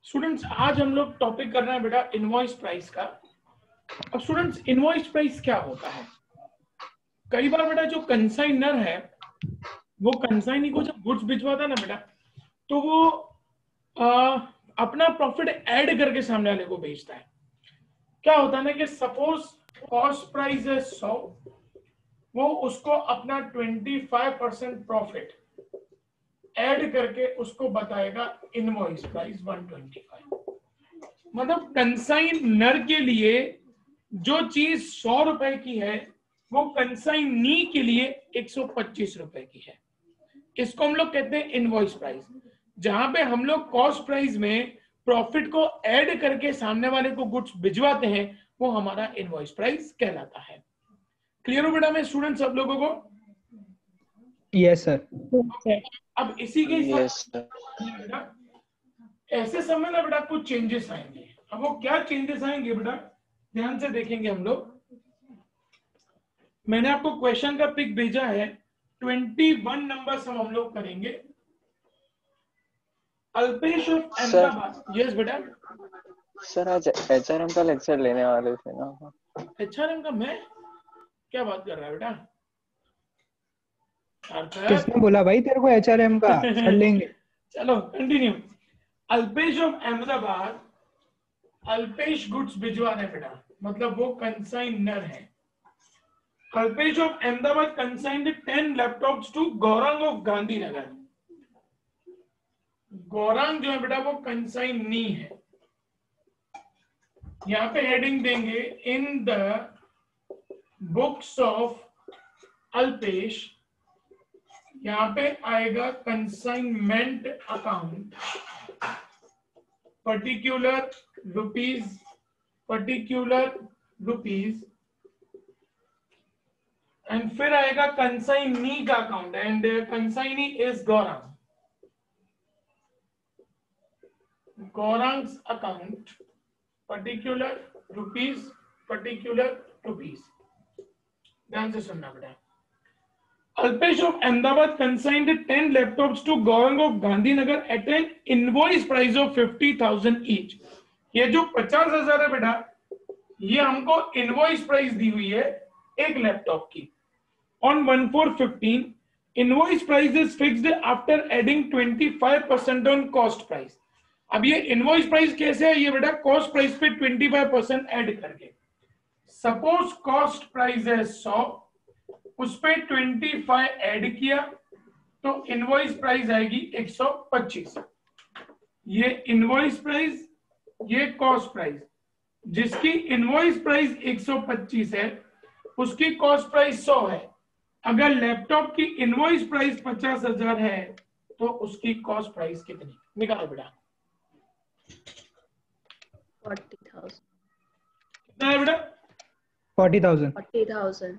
Students आज हम लोग टॉपिक कर रहे हैं बेटा इनवॉइस प्राइस का। अब स्टूडेंट्स इनवॉइस प्राइस क्या होता है? कई बार बेटा जो कंसाइनर है वो कंसाइनी को जब गुड्स भिजवाता है ना बेटा, तो वो अपना प्रॉफिट ऐड करके सामने वाले को बेचता है। क्या होता है ना कि सपोज कॉस्ट प्राइस है 100, वो उसको अपना 25% प्रॉफिट ऐड करके उसको बताएगा इनवॉइस प्राइस 125। मतलब कंसाइनर के लिए जो चीज 100 रुपए की है वो कंसाइनी के लिए 125 रुपए की है। इसको हम लोग कहते हैं इनवॉइस प्राइस। जहां पे हम लोग कॉस्ट प्राइस में प्रॉफिट को ऐड करके सामने वाले को गुड्स भिजवाते हैं वो हमारा इनवॉइस प्राइस कहलाता है। क्लियर हो बेटा मैं स्टूडेंट सब लोगों को? Yes sir. अब इसी के हिसाब बेटा ऐसे समय ना बेटा कुछ चेंजेस आएंगे। अब वो क्या चेंजेस आएंगे बेटा ध्यान से देखेंगे हम लोग। मैंने आपको क्वेश्चन का पिक भेजा है, 21 नंबर हम लोग करेंगे। अल्पेश ऑफ अहमदाबाद। यस बेटा सर आज एचआरएम का लेक्चर लेने वाले थे ना। एचआरएम का? मैं क्या बात कर रहा है बेटा? किसने बोला भाई तेरे को एचआरएम का? कर लेंगे। चलो continue. Alpesh of Ahmedabad Alpesh goods भिजवा रहे बेटा, मतलब वो कंसाइनर है। Alpesh of Ahmedabad consigned 10 laptops to Gaurang of Gandhinagar. Gaurang जो है बेटा वो कंसाइनी है। यहां पे हेडिंग देंगे in the books of Alpesh. यहां पे आएगा consignment account particular rupees and फिर आएगा कंसाइनी का account and consignee is Gaurang. Gaurang's account particular rupees. ध्यान से सुनना बेटा। Alpesh of Ahmedabad consigned 10 laptops to Gaurang of Gandhinagar at an invoice price of 50,000 each. ये जो 50,000 है बेटा ये हमको इनवॉइस प्राइस दी हुई है एक लैपटॉप की। On 1/4/15 invoice price is fixed after adding 25% on cost price. अब ये इनवॉइस प्राइस कैसे है? ये बेटा कॉस्ट प्राइस पे 25% ऐड करके। सपोज कॉस्ट प्राइस है 100, उस पे 25 ऐड किया तो इनवॉइस प्राइस आएगी 125। ये इनवॉइस प्राइस, ये कॉस्ट प्राइस। जिसकी इनवॉइस प्राइस 125 है उसकी कॉस्ट प्राइस 100 है। अगर लैपटॉप की इनवॉइस प्राइस 50,000 है तो उसकी कॉस्ट प्राइस कितनी? निकालो बेटा। 40,000। कितना है बेटा? 40,000।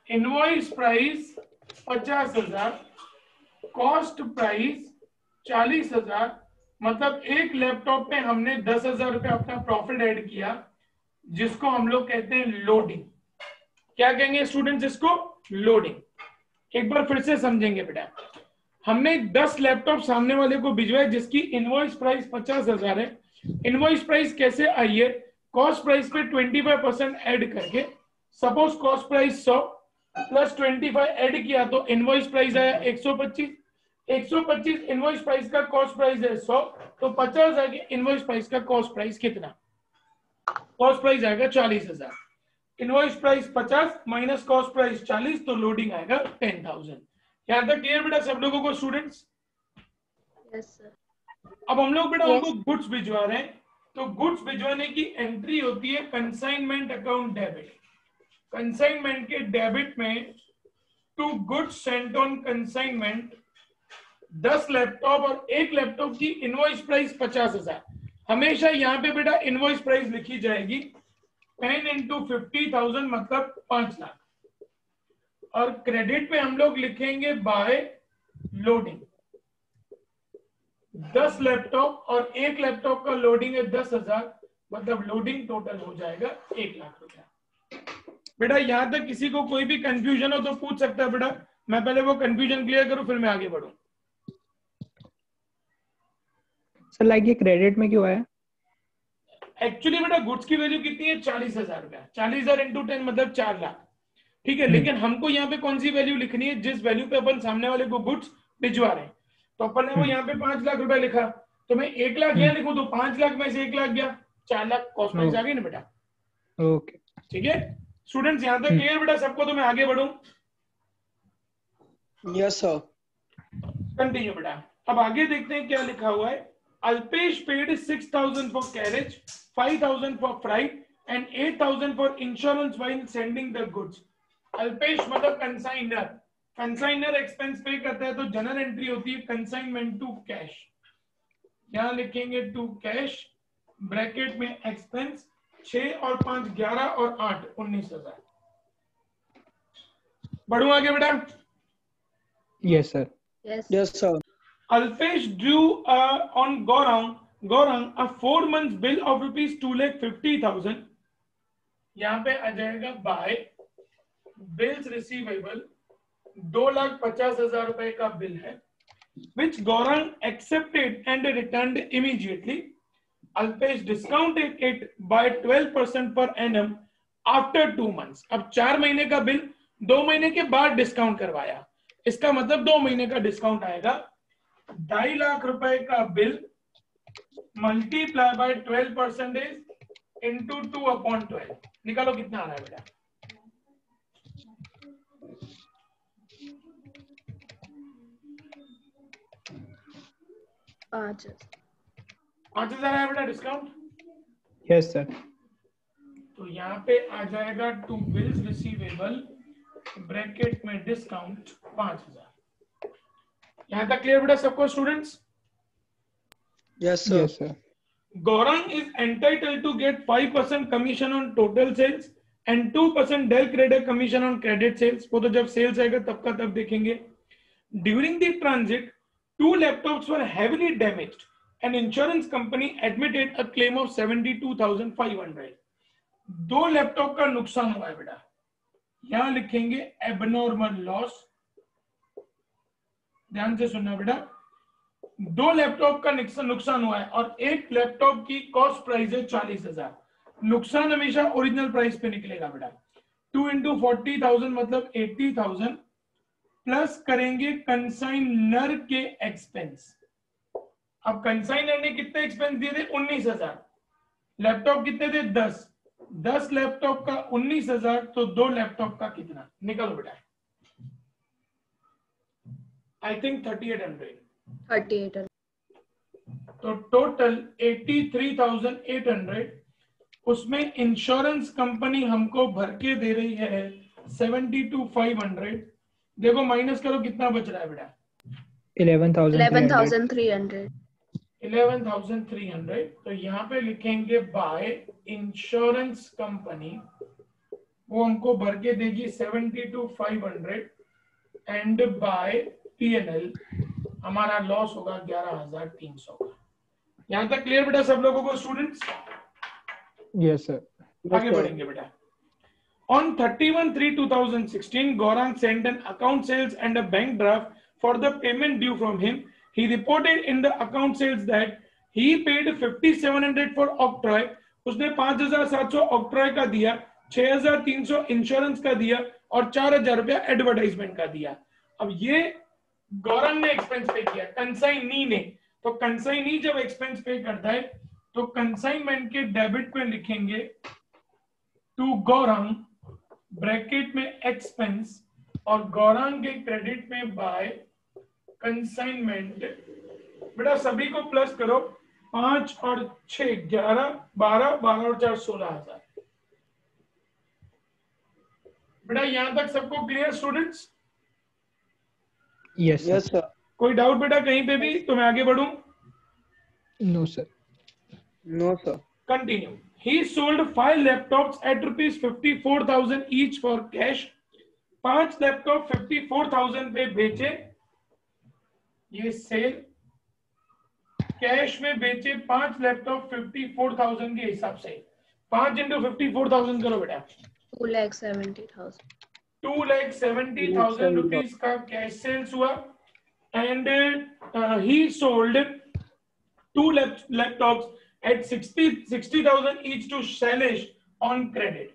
Invoice price 50,000, cost price 40,000। मतलब एक लैपटॉप पे हमने 10,000 रुपए अपना प्रॉफिट ऐड किया जिसको हम लोग कहते हैं लोडिंग। क्या कहेंगे स्टूडेंट्स इसको? लोडिंग। एक बार फिर से समझेंगे बेटा। हमने 10 लैपटॉप सामने वाले को भिजवाए जिसकी इनवॉइस प्राइस 50,000 है। इनवॉइस प्राइस कैसे आई है? कॉस्ट प्राइस पे 25% ऐड करके। Suppose cost price 100 plus 25 add किया तो इनवॉइस प्राइस आया 125। 125 इनवॉइस प्राइस का कॉस्ट प्राइस है 100, तो 50 आएगा इनवॉइस प्राइस का कॉस्ट प्राइस कितना? कॉस्ट प्राइस आएगा 40,000। Invoice price 50 minus cost price 40 तो लोडिंग आएगा 10,000। यहां तक क्लियर बेटा सब लोगों को स्टूडेंट्स? Yes sir. अब हम लोग बेटा उनको गुड्स भिजवा रहे हैं तो गुड्स भिजवाने की एंट्री होती है कंसाइनमेंट अकाउंट डेबिट। कंसाइनमेंट के डेबिट में to goods sent on consignment 10 laptop और एक लैपटॉप की इनवॉइस प्राइस 50,000। हमेशा यहाँ पे बेटा इनवॉइस प्राइस लिखी जाएगी 10 × 50,000 मतलब 5 लाख। और क्रेडिट पे हम लोग लिखेंगे बाय लोडिंग। 10 लैपटॉप और एक लैपटॉप का लोडिंग है 10,000, मतलब लोडिंग टोटल हो जाएगा 1 लाख रुपया। बेटा यहां तक किसी को कोई भी कंफ्यूजन हो तो पूछ सकता है बेटा। मैं पहले वो कंफ्यूजन क्लियर करूं फिर मैं आगे बढ़ूं। सर लाइक ये क्रेडिट में क्यों आया? एक्चुअली बेटा गुड्स की वैल्यू कितनी है? 40,000 रुपया। 40,000 इंटू 10 मतलब 4 लाख। ठीक है, लेकिन हमको यहाँ पे कौन सी वैल्यू लिखनी है? जिस वैल्यू पे अपन सामने वाले को गुड्स भिजवा रहे हैं। तो अपन ने वो यहाँ पे 5 लाख रुपया लिखा, तो मैं 1 लाख यहाँ लिखूं तो 5 लाख में से 1 लाख गया, 4 लाख कॉस्ट प्राइस आ गई ना बेटा। ओके ठीक है स्टूडेंट्स, यहाँ तक क्लियर बेटा सबको? तो मैं आगे बढ़ूं? Yes sir. कंटिन्यू बेटा। अब आगे देखते हैं क्या लिखा हुआ है। Alpesh paid 6,000 for carriage, 5,000 for freight and 8,000 for insurance while sending the goods. Alpesh मतलब कंसाइनर। कंसाइनर एक्सपेंस पे करता है तो जनरल एंट्री होती है कंसाइनमेंट टू कैश। यहां लिखेंगे टू कैश, ब्रैकेट में एक्सपेंस 6 और 5 11 और 8 19,000। बढ़ू आगे बेटा? Yes sir. Yes. Yes sir. Alpesh drew on Gaurang a 4 months bill of rupees 2,50,000. यहाँ पे आ जाएगा बाय बिल्स रिसीवेबल 2,50,000 रुपए का बिल है, which Gaurang accepted and returned immediately. Alpesh discounted it by 12% per annum after 2 months. अब 4 महीने का bill 2 महीने के बाद डिस्काउंट करवाया, इसका मतलब 2 महीने का डिस्काउंट आएगा। 2.5 लाख रुपए का बिल मल्टीप्लाई बाय 12% इंटू 2/12 निकालो कितना आ रहा है बेटा? पाँच 5,000 है बेटा डिस्काउंट। Yes sir. तो यहाँ पे आ जाएगा टू बिल्स रिसीवेबल ब्रैकेट में डिस्काउंट 5,000। यहाँ तक क्लियर बेटा सबको students? Yes sir. Yes sir. Gaurang is entitled to get 5% commission on total sales and 2% Del Credit commission on credit sales. वो तो जब सेल्स आएगा तब का तब देखेंगे। During the transit, 2 laptops were heavily damaged. An insurance company admitted a claim of 72,500. 2 laptop का नुकसान हुआ है बेटा, यहां लिखेंगे एबनॉर्मल लॉस। ध्यान से सुनना बेटा, 2 लैपटॉप का नुकसान हुआ है और एक लैपटॉप की कॉस्ट प्राइस है 40,000। नुकसान हमेशा ओरिजिनल प्राइस पे निकलेगा बेटा। 2 into 40,000 मतलब 80,000 प्लस करेंगे कंसाइनर के एक्सपेंस। अब कंसाइनर ने कितने एक्सपेंस दिए थे? 19,000। लैपटॉप कितने थे? 10 लैपटॉप का 19,000, तो 2 लैपटॉप का कितना? निकालो बेटा। I think 3,800। 38 तो टोटल 83,800। उसमें इंश्योरेंस कंपनी हमको भर के दे रही है 72,500। देखो माइनस करो कितना बच रहा है बेटा? 11,300 11,300। तो यहाँ पे लिखेंगे बाय इंश्योरेंस कंपनी, वो हमको भर के देगी 72,500 एंड बाय P&L हमारा लॉस होगा 11,300 का। यहां तक क्लियर बेटा सब लोगों को स्टूडेंट्स? Yes sir. आगे बढ़ेंगे बेटा। On 31/3/2016, Gaurang sent an account sales and a bank draft for the payment due from him. He reported in the account sales that he paid 5,700 for Octroy. उसने 5,700 Octroy का दिया, 6,300 insurance का दिया और 4,000 रुपया एडवर्टाइजमेंट का दिया। अब ये गौरंग ने एक्सपेंस पे किया, कंसाइनी ने। तो कंसाइनी जब एक्सपेंस पे करता है तो कंसाइनमेंट के डेबिट में लिखेंगे टू गौरंग ब्रैकेट में एक्सपेंस और गौरंग के क्रेडिट में बाय कंसाइनमेंट। बेटा सभी को प्लस करो, 5 और 6 11 12 12 और 4 16,000। बेटा यहां तक सबको clear students? Yes yes sir. कोई डाउट बेटा कहीं पे भी? तो मैं आगे बढ़ूं? No sir. No sir. Continue. He sold 5 laptops at rupees 54,000 each for cash. 5 laptop 54,000 पे बेचे, ये सेल। कैश में बेचे 5 लैपटॉप 54,000 के हिसाब से। 5 into 54,000 करो बेटा। 2,70,000 2,70,000 रुपीज का कैश सेल्स हुआ and he sold 2 laptops at 60,000 each to Shailesh on credit.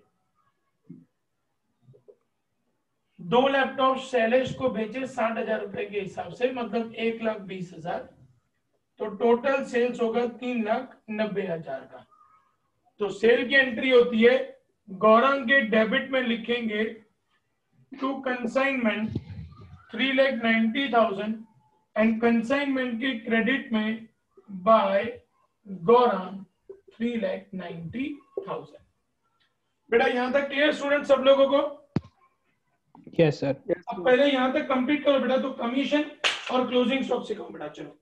2 laptop Shailesh को बेचे 60,000 रुपए के हिसाब से, मतलब 1,20,000, तो टोटल सेल्स होगा 3,90,000 का। तो सेल की एंट्री होती है, गौरंग के डेबिट में लिखेंगे टू कंसाइनमेंट 3,90,000 एंड कंसाइनमेंट के क्रेडिट में बाय गौरंग 3,90,000। बेटा यहां तक क्लियर स्टूडेंट सब लोगों को? Yes, sir. अब पहले यहां तक कंप्लीट करो बेटा, तो कमीशन और क्लोजिंग स्टॉक सिखाओ बेटा, चलो।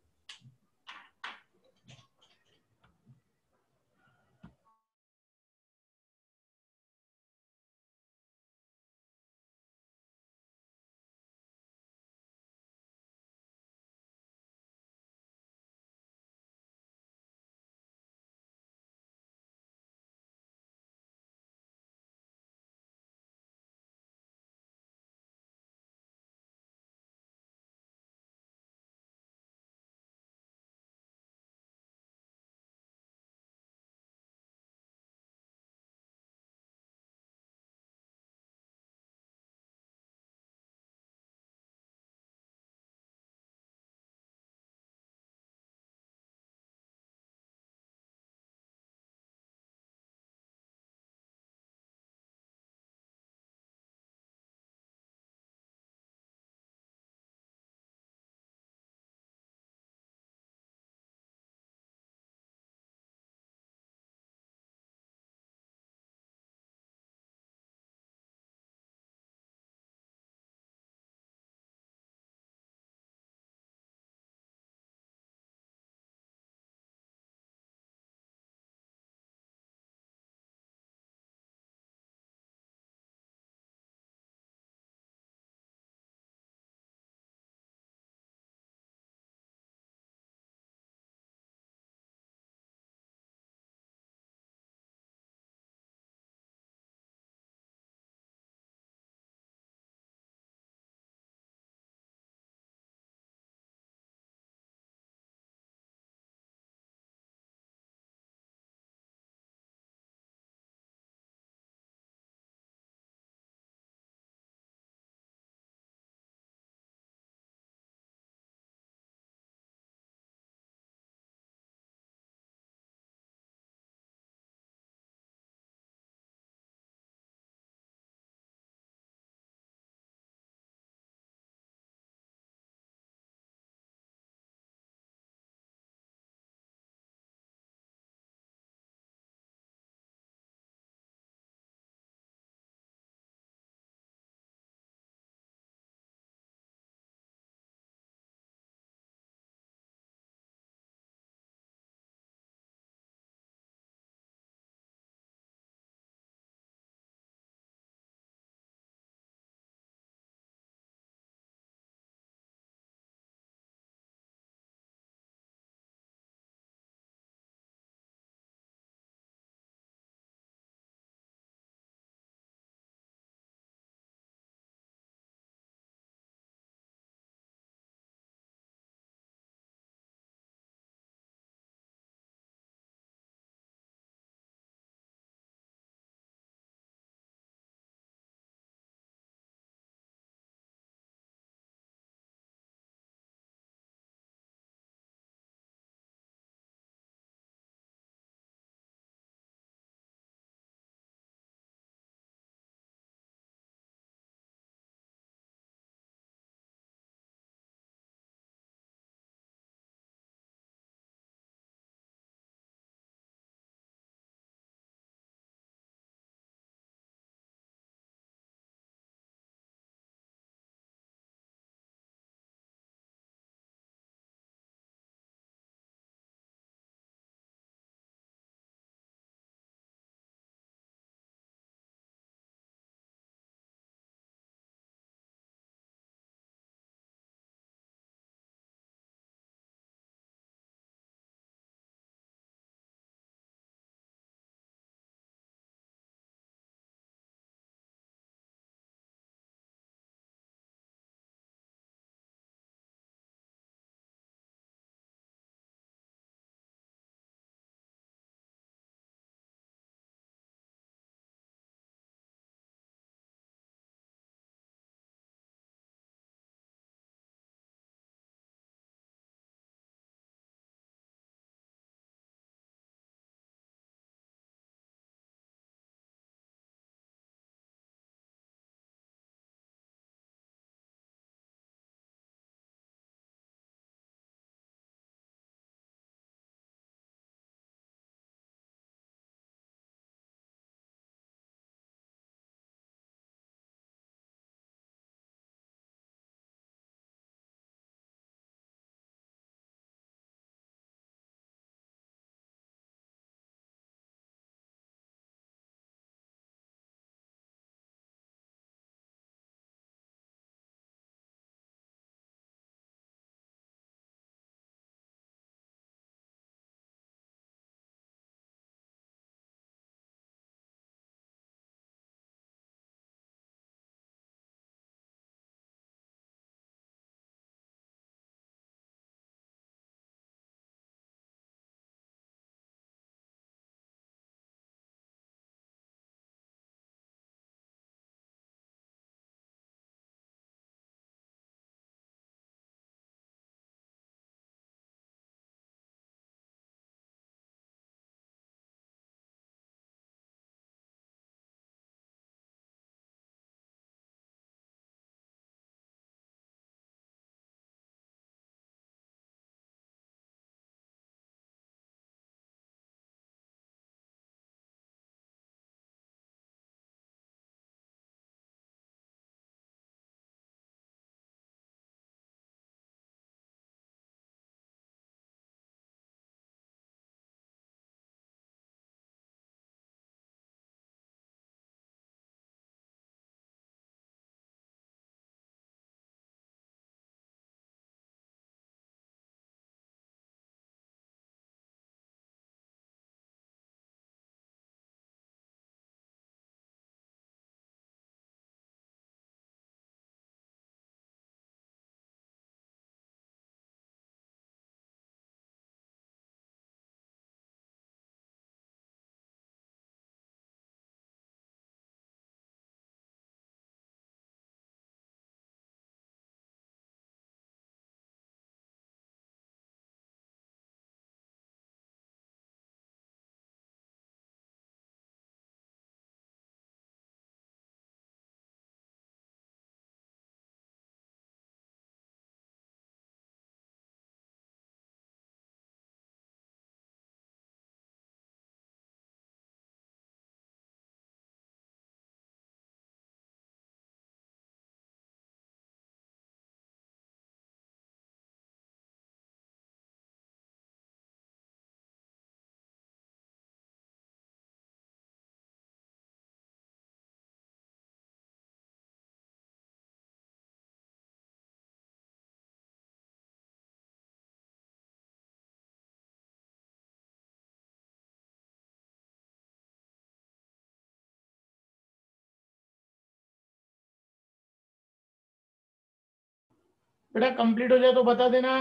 बेटा कंप्लीट हो जाए तो बता देना।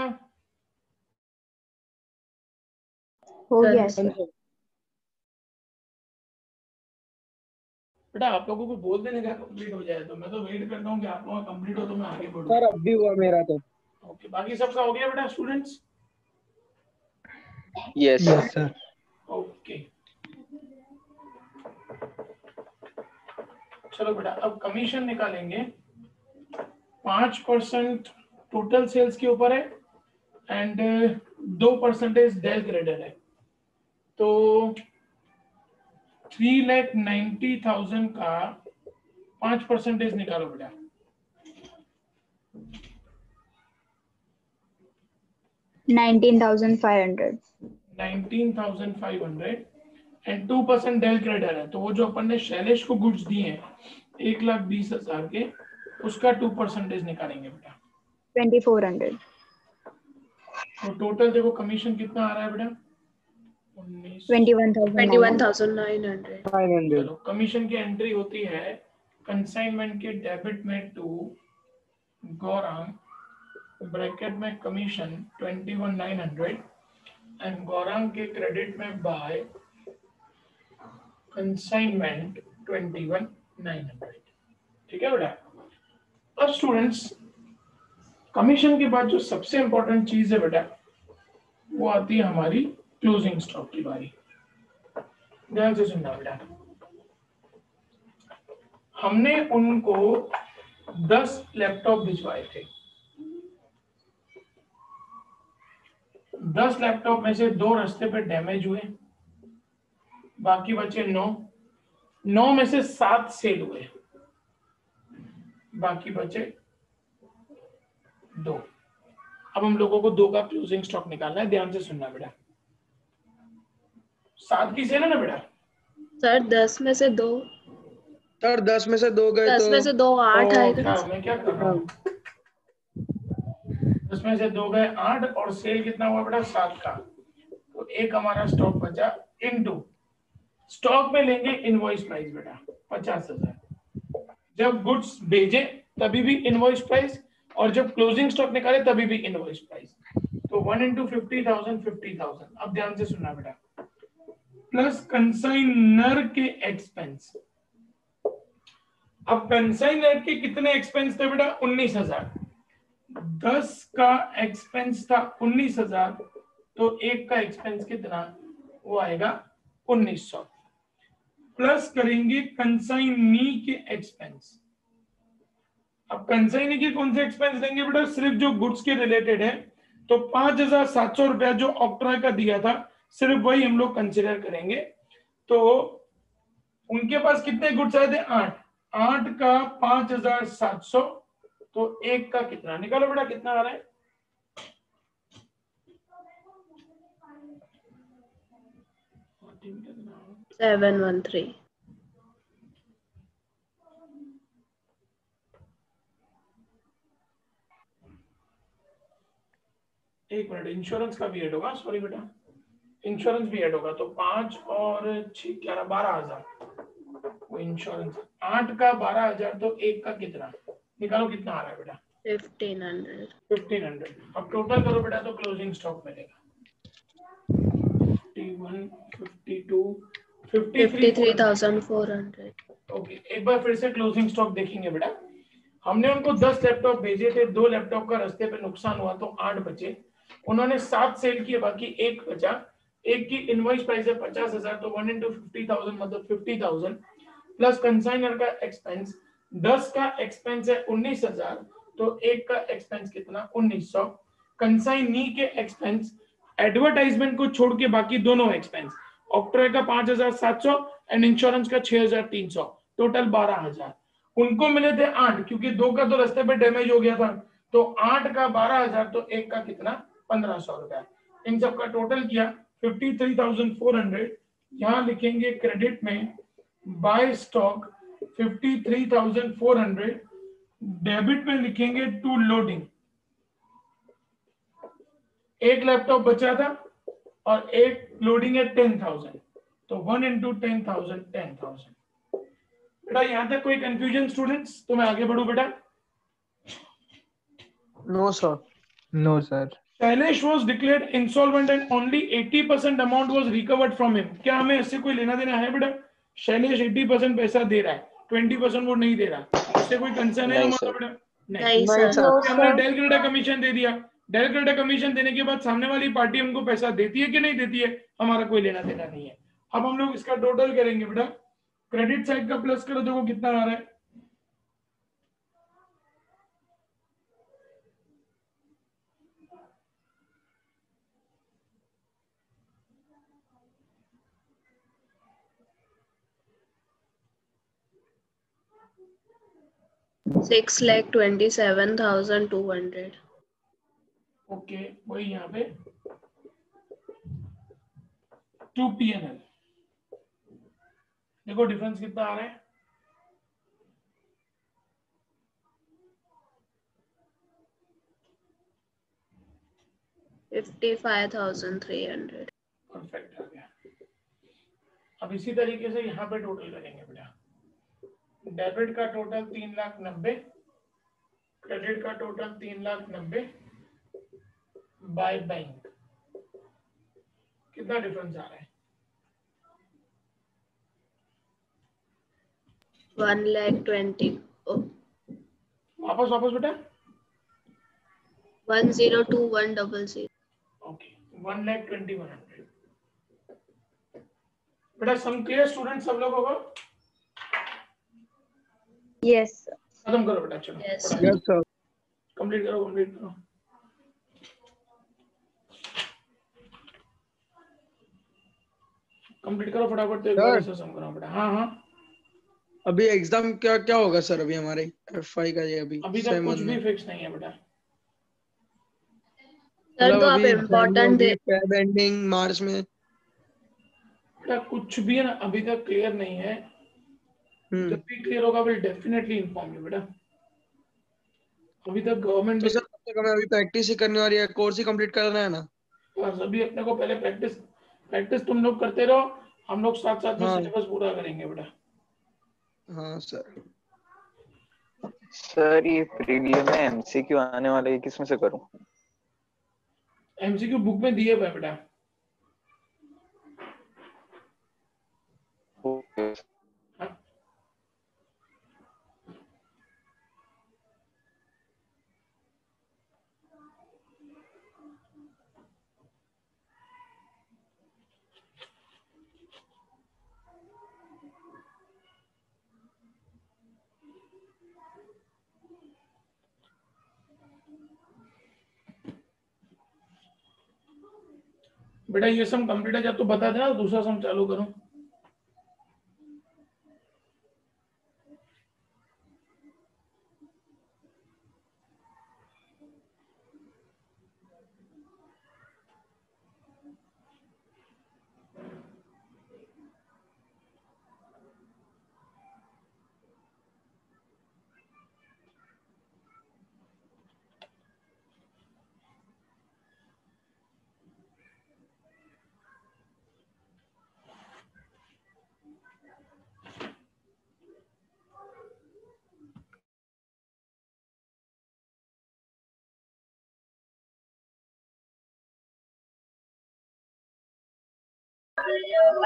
हो गया सर। बेटा आप लोगों को बोल देने का कंप्लीट हो जाए, तो मैं तो वेट करता हूँ कि आप लोगों का कंप्लीट हो तो मैं आगे बढ़ूँ। सर अब भी हुआ मेरा तो। ओके, बाकी सबका हो गया बेटा students? Yes yes sir. Okay, चलो बेटा अब कमीशन निकालेंगे। 5% टोटल सेल्स के ऊपर है एंड 2% डेल क्रेडिट है, तो 3,90,000 का 5% निकालो बेटा। 19,500। 19,500 एंड 2% डेल क्रेडिट है, तो वो जो अपन ने शैलेश को गुड्स दिए हैं 1,20,000 के, उसका 2% निकालेंगे बेटा। 2,400। तो टोटल देखो कमीशन कितना आ रहा है बेटा? 21,900। 900। चलो कमीशन की एंट्री होती है कंसाइनमेंट के डेबिट में टू गौरांग, ब्रैकेट में कमीशन 21,900 एंड गौरांग के क्रेडिट में बाय कंसाइनमेंट 21,900। ठीक है बेटा। अब स्टूडेंट्स कमीशन के बाद जो सबसे इंपॉर्टेंट चीज है बेटा, वो आती है हमारी क्लोजिंग स्टॉक की बारी। ध्यान से सुनना बेटा, हमने उनको 10 लैपटॉप भिजवाए थे। 10 लैपटॉप में से 2 रास्ते पे डैमेज हुए, बाकी बचे 9। 9 में से 7 सेल हुए, बाकी बचे 2। अब हम लोगों को 2 का क्लोजिंग स्टॉक निकालना है, ध्यान से सुनना बेटा। 7 की सेल है ना बेटा? सर 10 में से 2, सर 10 में से 2 गए 10 तो में से 2 8 आएगा। क्या मैं क्या कर रहा हूँ? 10 में से 2 गए 8 और सेल कितना हुआ बेटा? 7 का। तो एक हमारा स्टॉक बचा इनटू स्टॉक में लेंगे इनवॉइस प्राइस बेटा 50,000। जब गुड्स भेजे तभी भी इनवॉइस प्राइस, और जब क्लोजिंग स्टॉक निकाले तभी भी इनवॉइस प्राइस। तो 1 इंटू 50,000 50,000। अब ध्यान से सुनना बेटा, प्लस कंसाइनर के एक्सपेंस। अब कंसाइनर के कितने एक्सपेंस थे बेटा? 19,000। 10 का एक्सपेंस था 19,000, तो एक का एक्सपेंस कितना? वो आएगा 1,900। प्लस करेंगे कंसाइनी के एक्सपेंस। अब कंसाइनी के कौन से एक्सपेंस देंगे बेटा? सिर्फ जो गुड्स के रिलेटेड है, तो 5,700 रुपया जो ऑक्ट्रॉय का दिया था सिर्फ वही हम लोग कंसिडर करेंगे। तो उनके पास कितने गुड्स आए थे? 8। 8 का 5,700, तो एक का कितना? निकालो बेटा कितना आ रहा है? सेवन 1,3। एक मिनट, इंश्योरेंस का भी ऐड होगा, सॉरी बेटा, इंश्योरेंस भी ऐड होगा, तो 5 और 6 11 12,000 वो इंश्योरेंस। 8 का 12,000, तो एक का कितना? निकालो कितना आ रहा है बेटा? 1,500। 1,500। अब टोटल करो बेटा, तो क्लोजिंग स्टॉक मिलेगा 51 52 53,400। ओके, एक बार फिर से क्लोजिंग स्टॉक देखेंगे बेटा। हमने उनको 10 लैपटॉप भेजे थे, 2 लैपटॉप का रास्ते पे नुकसान हुआ तो 8 बचे। उन्होंने 7 सेल किए, बाकी एक बचा। एक की इनवॉइस प्राइस है 50,000, तो 1 इंटू 50,000 मतलब 50,000 प्लस कंसाइनर का एक्सपेंस। 10 का एक्सपेंस है 19,000, तो एक का एक्सपेंस कितना? 1,900। कंसाइनी के एक्सपेंस एडवर्टाइजमेंट को छोड़ के बाकी दोनों एक्सपेंस, ऑक्ट्रॉय का 5,700 एंड इंश्योरेंस का 6,300, टोटल 12,000। उनको मिले थे 8, क्योंकि 2 का तो रास्ते पे डैमेज हो गया था, तो 8 का 12,000, तो एक का कितना? 1,500 रुपया। इन सब का टोटल किया 53,400। यहां लिखेंगे क्रेडिट में बाय स्टॉक 53,400, डेबिट में लिखेंगे टू लोडिंग। एक लैपटॉप बचा था और एक लोडिंग है 10,000, तो 1 इंटू 10,000 10,000। बेटा यहां तक कोई कंफ्यूजन स्टूडेंट्स? तो मैं आगे बढ़ू बेटा। No, sir. No, sir. Shailesh was declared insolvent and only 80% amount was recovered from him. क्या हमें इससे कोई लेना देना है बेटा? शैलेश 80% पैसा दे रहा है, 20% वो नहीं दे रहा, इससे कोई कंसर्न है नहीं हमारा सर। बेटा? नहीं। नहीं नहीं सर। सर। हमने डेल क्रेडिट कमीशन दे दिया, डेल क्रेडिट कमीशन देने के बाद सामने वाली पार्टी हमको पैसा देती है कि नहीं देती है, हमारा कोई लेना देना नहीं है। अब हम लोग इसका टोटल करेंगे बेटा, क्रेडिट साइड का प्लस करो, देखो कितना आ रहा है। $6,27,200। ओके, वही यहाँ पे 2 PNL, देखो डिफरेंस कितना आ रहा है। $55,300। परफेक्ट आ गया। अब इसी तरीके से यहाँ पे टोटल करेंगे बेटा, डेबिट का टोटल 3,90,000, क्रेडिट का टोटल 3,90,000 बाय बैंक, कितना डिफरेंस आ रहा है? 1,20,000। वापस वापस बेटा, 1,021,000। ओके 1,20,100। बेटा सम क्लियर स्टूडेंट सब लोग होगा? Yes. खत्म करो बेटा, चलो Yes, फटाफट। sir. Yes, sir. कंप्लीट करो, कंप्लीट करो। कंप्लीट करो फटाफट, तो एक बार Sir, ऐसा सम करो बेटा। हाँ हाँ, अभी एग्जाम क्या क्या होगा सर? अभी हमारे FI का ये अभी अभी तक कुछ 7 भी में फिक्स नहीं है बेटा। सर मतलब तो आप अभी इम्पोर्टेंट जनवरी दे। फेब एंडिंग मार्च में। बेटा कुछ भी है ना, अभी तक क्लियर नहीं है, जब भी क्लियर होगा विल डेफिनेटली इन्फॉर्म यू बेटा। अभी तक गवर्नमेंट तो सर तब तक हमें अभी प्रैक्टिस ही करनी और ये कोर्स ही कंप्लीट करना है ना? बस अभी अपने को पहले प्रैक्टिस, प्रैक्टिस तुम लोग करते रहो, हम लोग साथ साथ में हाँ सिलेबस पूरा करेंगे बेटा। हाँ सर। सर ये प्रीलियम में MCQ आने वाले हैं, किसमें से करूं? एमसीक्यू बुक में दिए हुए हैं बेटा। ओके। हाँ? बेटा ये सम कंप्लीट है जब तो बता देना, दूसरा सम चालू करूं।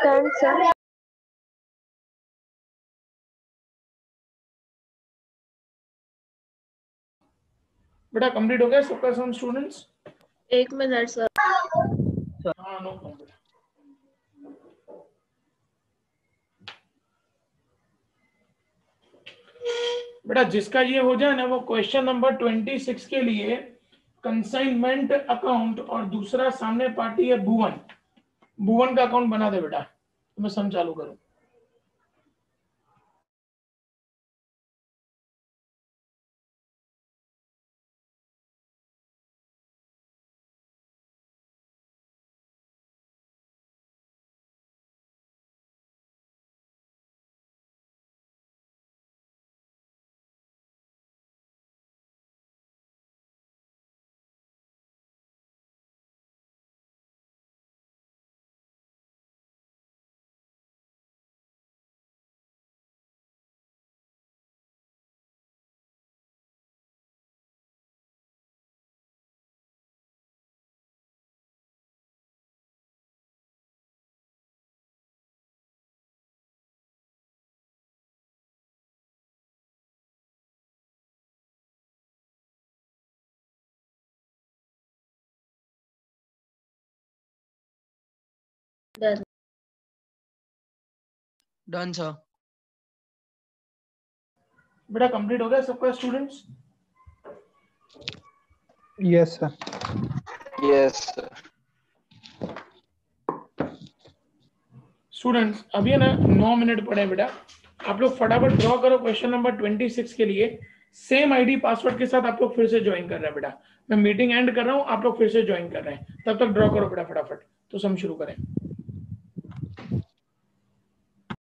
Done, sir. बेटा कंप्लीट हो गया सबका सम स्टूडेंट्स? 1 minute sir. हाँ नो प्रॉब्लम। बेटा जिसका ये हो जाए ना, वो क्वेश्चन नंबर 26 के लिए कंसाइनमेंट अकाउंट और दूसरा सामने पार्टी है भुवन, भुवन का अकाउंट बना दे बेटा, तो मैं सम चालू करूं। Done. Done sir. बेटा कंप्लीट हो गया सबका students? Yes, sir. Yes sir. Students अभी है ना 9 मिनट पड़े हैं बेटा, आप लोग फटाफट ड्रॉ करो क्वेश्चन नंबर 26 के लिए। सेम आईडी पासवर्ड के साथ आप लोग फिर से ज्वाइन कर रहे हैं बेटा। मैं मीटिंग एंड कर रहा हूँ, आप लोग फिर से ज्वाइन कर रहे हैं, तब तक ड्रॉ करो बेटा फटाफट। तो हम शुरू करें।